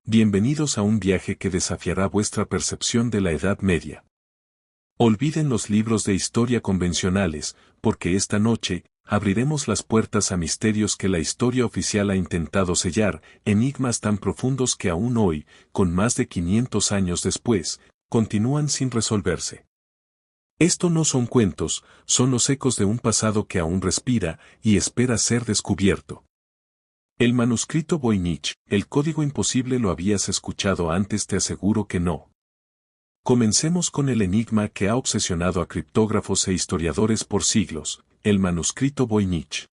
Bienvenidos a un viaje que desafiará vuestra percepción de la Edad Media. Olviden los libros de historia convencionales, porque esta noche, abriremos las puertas a misterios que la historia oficial ha intentado sellar, enigmas tan profundos que aún hoy, con más de 500 años después, continúan sin resolverse. Esto no son cuentos, son los ecos de un pasado que aún respira y espera ser descubierto. El manuscrito Voynich, el código imposible, ¿lo habías escuchado antes? Te aseguro que no. Comencemos con el enigma que ha obsesionado a criptógrafos e historiadores por siglos, el manuscrito Voynich.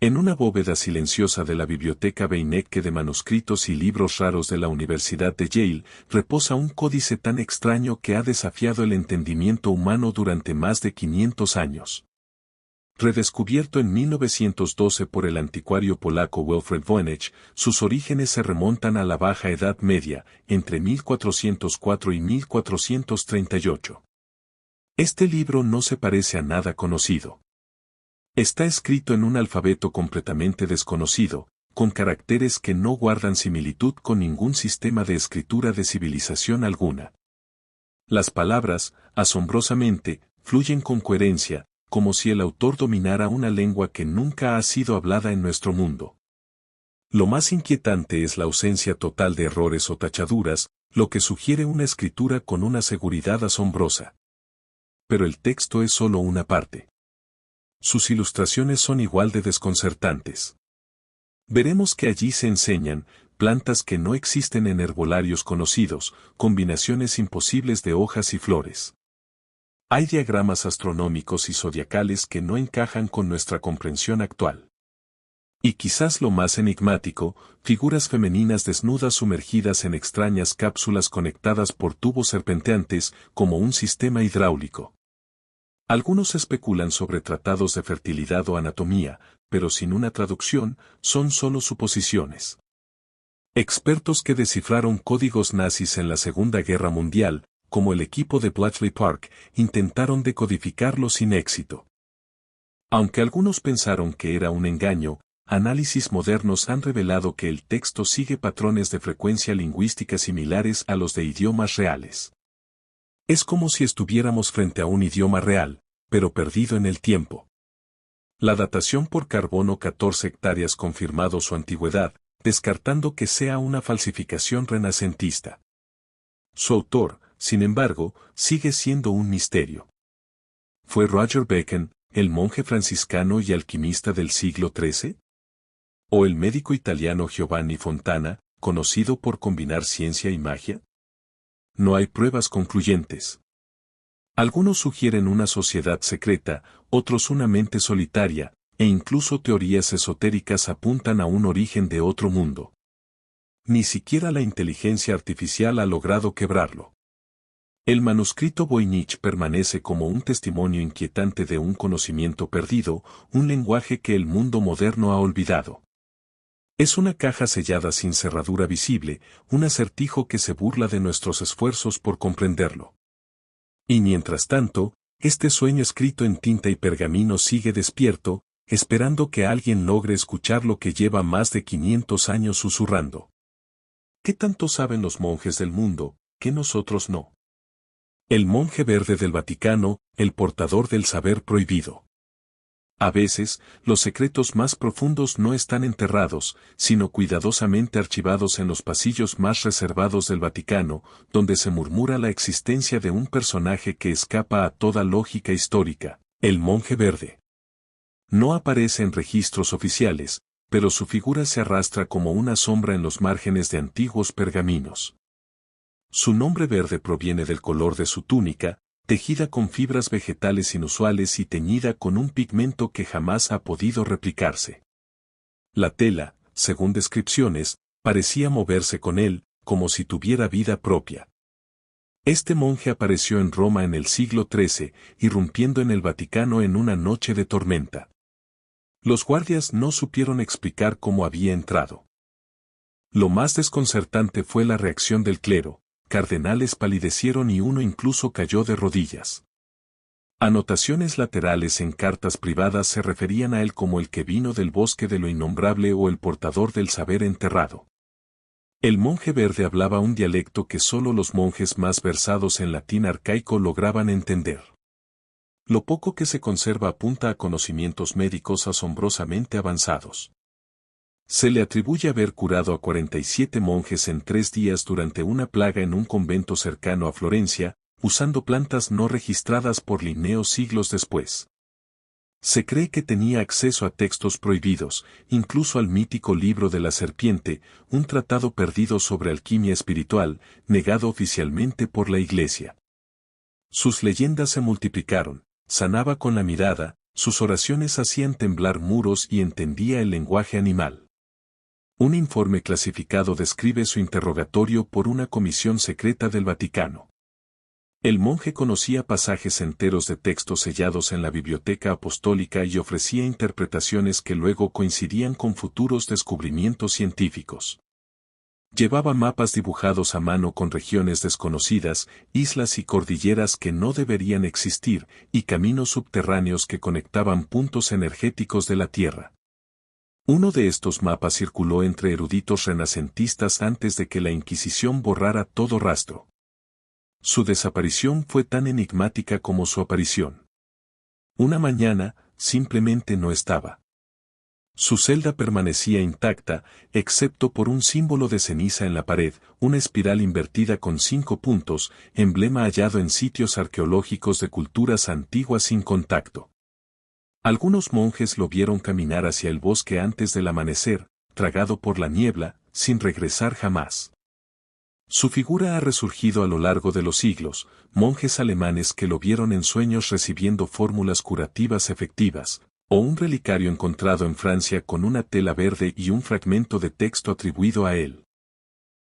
En una bóveda silenciosa de la biblioteca Beinecke de manuscritos y libros raros de la Universidad de Yale, reposa un códice tan extraño que ha desafiado el entendimiento humano durante más de 500 años. Redescubierto en 1912 por el anticuario polaco Wilfred Voynich, sus orígenes se remontan a la Baja Edad Media, entre 1404 y 1438. Este libro no se parece a nada conocido. Está escrito en un alfabeto completamente desconocido, con caracteres que no guardan similitud con ningún sistema de escritura de civilización alguna. Las palabras, asombrosamente, fluyen con coherencia, como si el autor dominara una lengua que nunca ha sido hablada en nuestro mundo. Lo más inquietante es la ausencia total de errores o tachaduras, lo que sugiere una escritura con una seguridad asombrosa. Pero el texto es solo una parte. Sus ilustraciones son igual de desconcertantes. Veremos que allí se enseñan plantas que no existen en herbolarios conocidos, combinaciones imposibles de hojas y flores. Hay diagramas astronómicos y zodiacales que no encajan con nuestra comprensión actual. Y quizás lo más enigmático, figuras femeninas desnudas sumergidas en extrañas cápsulas conectadas por tubos serpenteantes como un sistema hidráulico. Algunos especulan sobre tratados de fertilidad o anatomía, pero sin una traducción, son solo suposiciones. Expertos que descifraron códigos nazis en la Segunda Guerra Mundial, como el equipo de Bletchley Park, intentaron decodificarlo sin éxito. Aunque algunos pensaron que era un engaño, análisis modernos han revelado que el texto sigue patrones de frecuencia lingüística similares a los de idiomas reales. Es como si estuviéramos frente a un idioma real, pero perdido en el tiempo. La datación por carbono 14 hectáreas confirmado su antigüedad, descartando que sea una falsificación renacentista. Su autor, sin embargo, sigue siendo un misterio. ¿Fue Roger Bacon, el monje franciscano y alquimista del siglo XIII? ¿O el médico italiano Giovanni Fontana, conocido por combinar ciencia y magia? No hay pruebas concluyentes. Algunos sugieren una sociedad secreta, otros una mente solitaria, e incluso teorías esotéricas apuntan a un origen de otro mundo. Ni siquiera la inteligencia artificial ha logrado quebrarlo. El manuscrito Voynich permanece como un testimonio inquietante de un conocimiento perdido, un lenguaje que el mundo moderno ha olvidado. Es una caja sellada sin cerradura visible, un acertijo que se burla de nuestros esfuerzos por comprenderlo. Y mientras tanto, este sueño escrito en tinta y pergamino sigue despierto, esperando que alguien logre escuchar lo que lleva más de 500 años susurrando. ¿Qué tanto saben los monjes del mundo, que nosotros no? El monje verde del Vaticano, el portador del saber prohibido. A veces, los secretos más profundos no están enterrados, sino cuidadosamente archivados en los pasillos más reservados del Vaticano, donde se murmura la existencia de un personaje que escapa a toda lógica histórica, el monje verde. No aparece en registros oficiales, pero su figura se arrastra como una sombra en los márgenes de antiguos pergaminos. Su nombre verde proviene del color de su túnica, tejida con fibras vegetales inusuales y teñida con un pigmento que jamás ha podido replicarse. La tela, según descripciones, parecía moverse con él, como si tuviera vida propia. Este monje apareció en Roma en el siglo XIII, irrumpiendo en el Vaticano en una noche de tormenta. Los guardias no supieron explicar cómo había entrado. Lo más desconcertante fue la reacción del clero. Cardenales palidecieron y uno incluso cayó de rodillas. Anotaciones laterales en cartas privadas se referían a él como el que vino del bosque de lo innombrable o el portador del saber enterrado. El monje verde hablaba un dialecto que solo los monjes más versados en latín arcaico lograban entender. Lo poco que se conserva apunta a conocimientos médicos asombrosamente avanzados. Se le atribuye haber curado a 47 monjes en 3 días durante una plaga en un convento cercano a Florencia, usando plantas no registradas por Linneo siglos después. Se cree que tenía acceso a textos prohibidos, incluso al mítico libro de la serpiente, un tratado perdido sobre alquimia espiritual, negado oficialmente por la Iglesia. Sus leyendas se multiplicaron, sanaba con la mirada, sus oraciones hacían temblar muros y entendía el lenguaje animal. Un informe clasificado describe su interrogatorio por una comisión secreta del Vaticano. El monje conocía pasajes enteros de textos sellados en la biblioteca apostólica y ofrecía interpretaciones que luego coincidían con futuros descubrimientos científicos. Llevaba mapas dibujados a mano con regiones desconocidas, islas y cordilleras que no deberían existir, y caminos subterráneos que conectaban puntos energéticos de la Tierra. Uno de estos mapas circuló entre eruditos renacentistas antes de que la Inquisición borrara todo rastro. Su desaparición fue tan enigmática como su aparición. Una mañana, simplemente no estaba. Su celda permanecía intacta, excepto por un símbolo de ceniza en la pared, una espiral invertida con 5 puntos, emblema hallado en sitios arqueológicos de culturas antiguas sin contacto. Algunos monjes lo vieron caminar hacia el bosque antes del amanecer, tragado por la niebla, sin regresar jamás. Su figura ha resurgido a lo largo de los siglos, monjes alemanes que lo vieron en sueños recibiendo fórmulas curativas efectivas, o un relicario encontrado en Francia con una tela verde y un fragmento de texto atribuido a él.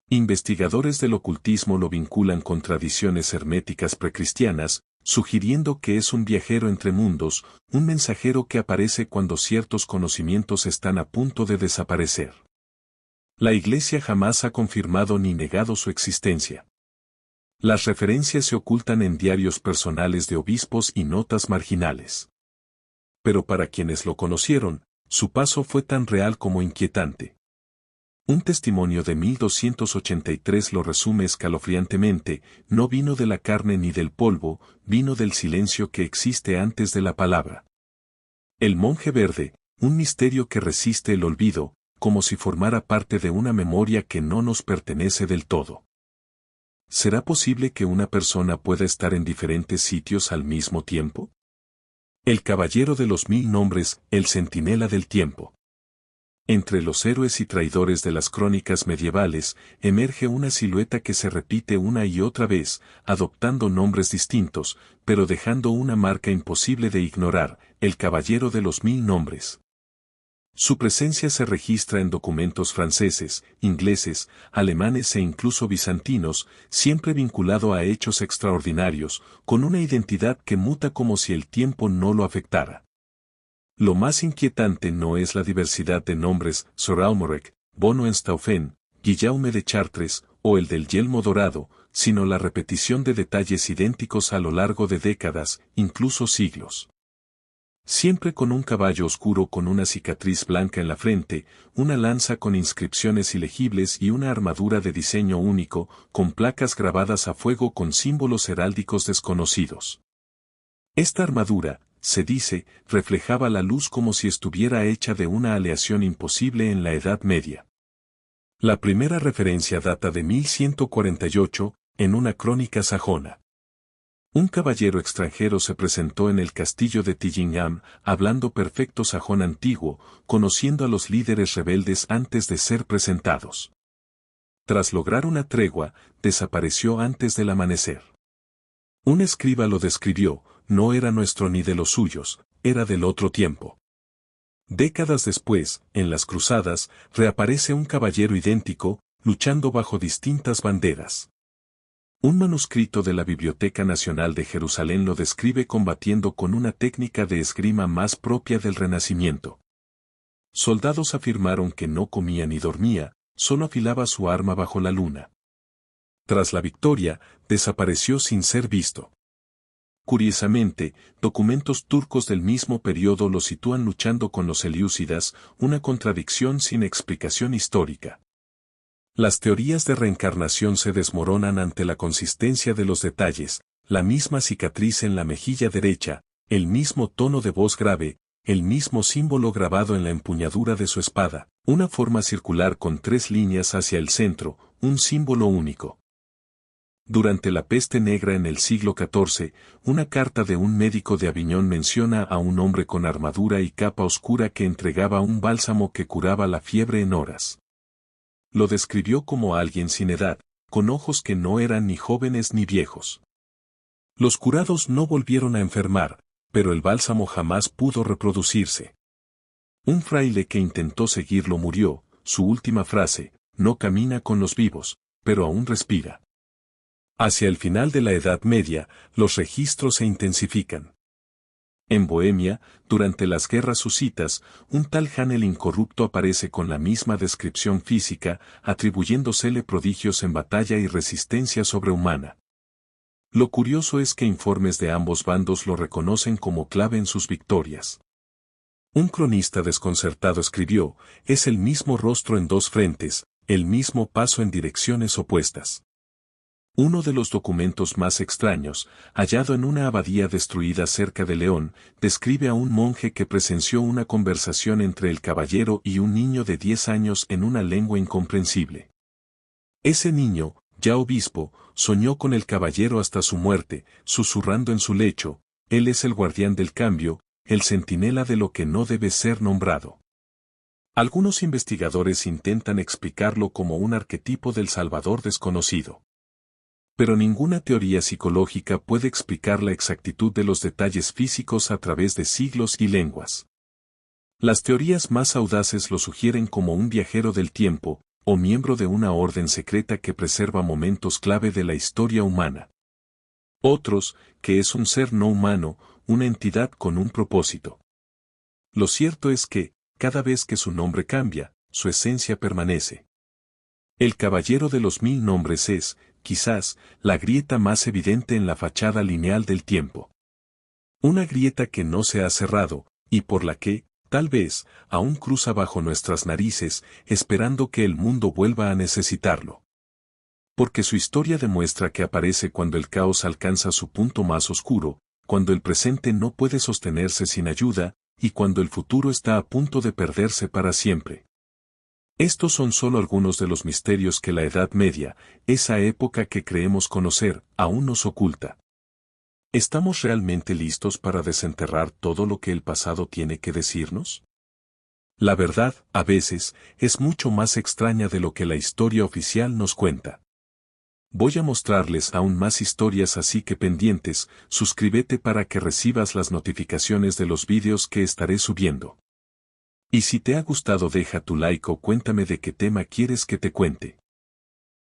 Investigadores del ocultismo lo vinculan con tradiciones herméticas precristianas, sugiriendo que es un viajero entre mundos, un mensajero que aparece cuando ciertos conocimientos están a punto de desaparecer. La Iglesia jamás ha confirmado ni negado su existencia. Las referencias se ocultan en diarios personales de obispos y notas marginales. Pero para quienes lo conocieron, su paso fue tan real como inquietante. Un testimonio de 1283 lo resume escalofriantemente: no vino de la carne ni del polvo, vino del silencio que existe antes de la palabra. El monje verde, un misterio que resiste el olvido, como si formara parte de una memoria que no nos pertenece del todo. ¿Será posible que una persona pueda estar en diferentes sitios al mismo tiempo? El caballero de los 1000 nombres, el centinela del tiempo. Entre los héroes y traidores de las crónicas medievales, emerge una silueta que se repite una y otra vez, adoptando nombres distintos, pero dejando una marca imposible de ignorar: el caballero de los 1000 nombres. Su presencia se registra en documentos franceses, ingleses, alemanes e incluso bizantinos, siempre vinculado a hechos extraordinarios, con una identidad que muta como si el tiempo no lo afectara. Lo más inquietante no es la diversidad de nombres: Sir Amalric, Bono Stauffen, Guillaume de Chartres, o el del yelmo dorado, sino la repetición de detalles idénticos a lo largo de décadas, incluso siglos. Siempre con un caballo oscuro con una cicatriz blanca en la frente, una lanza con inscripciones ilegibles y una armadura de diseño único, con placas grabadas a fuego con símbolos heráldicos desconocidos. Esta armadura, se dice, reflejaba la luz como si estuviera hecha de una aleación imposible en la Edad Media. La primera referencia data de 1148, en una crónica sajona. Un caballero extranjero se presentó en el castillo de Tillingham, hablando perfecto sajón antiguo, conociendo a los líderes rebeldes antes de ser presentados. Tras lograr una tregua, desapareció antes del amanecer. Un escriba lo describió: no era nuestro ni de los suyos, era del otro tiempo. Décadas después, en las cruzadas, reaparece un caballero idéntico, luchando bajo distintas banderas. Un manuscrito de la Biblioteca Nacional de Jerusalén lo describe combatiendo con una técnica de esgrima más propia del Renacimiento. Soldados afirmaron que no comía ni dormía, solo afilaba su arma bajo la luna. Tras la victoria, desapareció sin ser visto. Curiosamente, documentos turcos del mismo periodo lo sitúan luchando con los selyúcidas, una contradicción sin explicación histórica. Las teorías de reencarnación se desmoronan ante la consistencia de los detalles, la misma cicatriz en la mejilla derecha, el mismo tono de voz grave, el mismo símbolo grabado en la empuñadura de su espada, una forma circular con 3 líneas hacia el centro, un símbolo único. Durante la peste negra en el siglo XIV, una carta de un médico de Aviñón menciona a un hombre con armadura y capa oscura que entregaba un bálsamo que curaba la fiebre en horas. Lo describió como alguien sin edad, con ojos que no eran ni jóvenes ni viejos. Los curados no volvieron a enfermar, pero el bálsamo jamás pudo reproducirse. Un fraile que intentó seguirlo murió, su última frase, no camina con los vivos, pero aún respira. Hacia el final de la Edad Media, los registros se intensifican. En Bohemia, durante las guerras husitas, un tal Jan el Incorrupto aparece con la misma descripción física, atribuyéndosele prodigios en batalla y resistencia sobrehumana. Lo curioso es que informes de ambos bandos lo reconocen como clave en sus victorias. Un cronista desconcertado escribió, es el mismo rostro en 2 frentes, el mismo paso en direcciones opuestas. Uno de los documentos más extraños, hallado en una abadía destruida cerca de León, describe a un monje que presenció una conversación entre el caballero y un niño de 10 años en una lengua incomprensible. Ese niño, ya obispo, soñó con el caballero hasta su muerte, susurrando en su lecho, él es el guardián del cambio, el centinela de lo que no debe ser nombrado. Algunos investigadores intentan explicarlo como un arquetipo del Salvador desconocido. Pero ninguna teoría psicológica puede explicar la exactitud de los detalles físicos a través de siglos y lenguas. Las teorías más audaces lo sugieren como un viajero del tiempo, o miembro de una orden secreta que preserva momentos clave de la historia humana. Otros, que es un ser no humano, una entidad con un propósito. Lo cierto es que, cada vez que su nombre cambia, su esencia permanece. El caballero de los 1000 nombres es, quizás, la grieta más evidente en la fachada lineal del tiempo. Una grieta que no se ha cerrado, y por la que, tal vez, aún cruza bajo nuestras narices, esperando que el mundo vuelva a necesitarlo. Porque su historia demuestra que aparece cuando el caos alcanza su punto más oscuro, cuando el presente no puede sostenerse sin ayuda, y cuando el futuro está a punto de perderse para siempre. Estos son solo algunos de los misterios que la Edad Media, esa época que creemos conocer, aún nos oculta. ¿Estamos realmente listos para desenterrar todo lo que el pasado tiene que decirnos? La verdad, a veces, es mucho más extraña de lo que la historia oficial nos cuenta. Voy a mostrarles aún más historias, así que pendientes, suscríbete para que recibas las notificaciones de los vídeos que estaré subiendo. Y si te ha gustado deja tu like o cuéntame de qué tema quieres que te cuente.